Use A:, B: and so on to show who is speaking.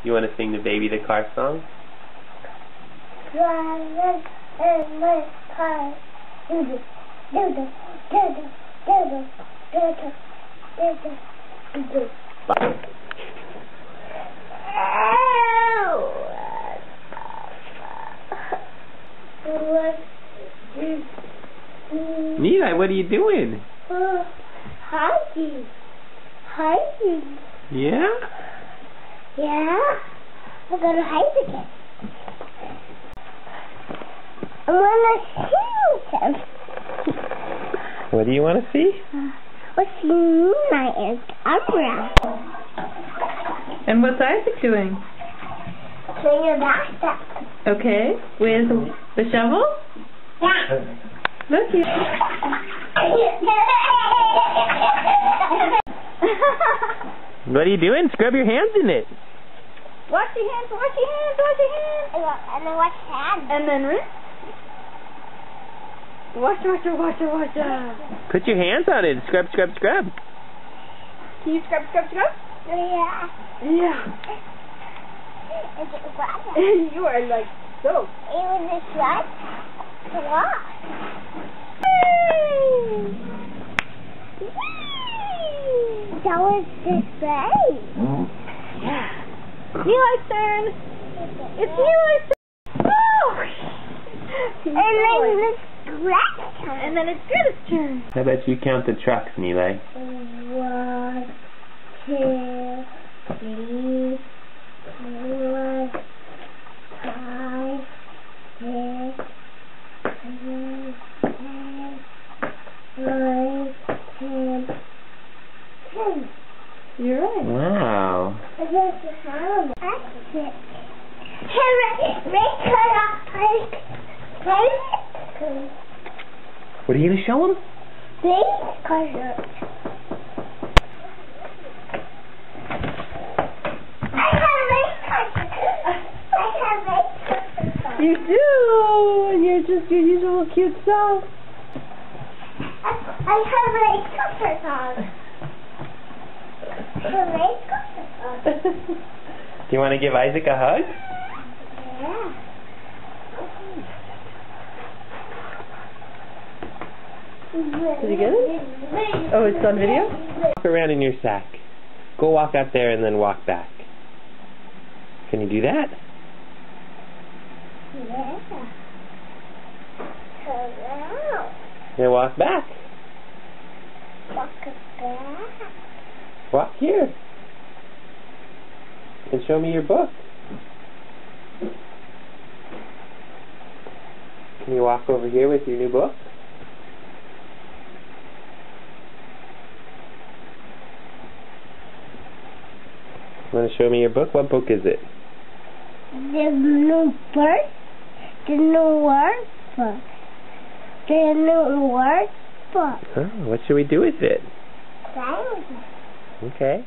A: You want to sing the Baby the Car song?
B: Driving in my car. Doodle, doodle, doodle, doodle, doodle, doodle, doodle.
A: Neela, what are you doing?
B: Hiking. Hiking.
A: Yeah?
B: Yeah. I'm gonna hike again. I wanna see them.
A: What do you want to see?
B: What's my umbrella?
C: And what's Isaac doing?
B: Clean your backpack.
C: Okay, with the shovel?
B: Yeah.
C: Look here.
A: What are you doing? Scrub your hands in it.
C: Wash your hands, wash your hands, wash your hands.
B: And then wash hands.
C: And then rinse. Wash, wash, wash, wash.
A: Put your hands on it. Scrub, scrub, scrub.
C: Can you scrub, scrub, scrub?
B: Yeah.
C: Yeah. You are like soaked.
B: It was a shot. Wash. That was the spray.
C: Yeah. Eli's turn. It's Eli's turn. Oh! And then it's Greta's turn.
A: How about you count the trucks, Neela?
B: 1, 2, 3, 4, 5, 6, 7, 8, 9, 10.
C: You're right.
A: Wow. What are you going to show them?
C: You do, and you're just your usual cute self.
B: I have race cutters on.
A: Do you want to give Isaac a hug?
B: Yeah.
C: Did you get it? Oh, it's on video?
A: Walk around in your sack. Go walk out there and then walk back. Can you do that?
B: Yeah. Hello.
A: Then walk back.
B: Walk back.
A: Walk here. And show me your book. Can you walk over here with your new book? You want to show me your book? What book is it?
B: The new bird. The new word book. The new word book.
A: Oh, what should we do with it?
B: Play with it.
A: Okay.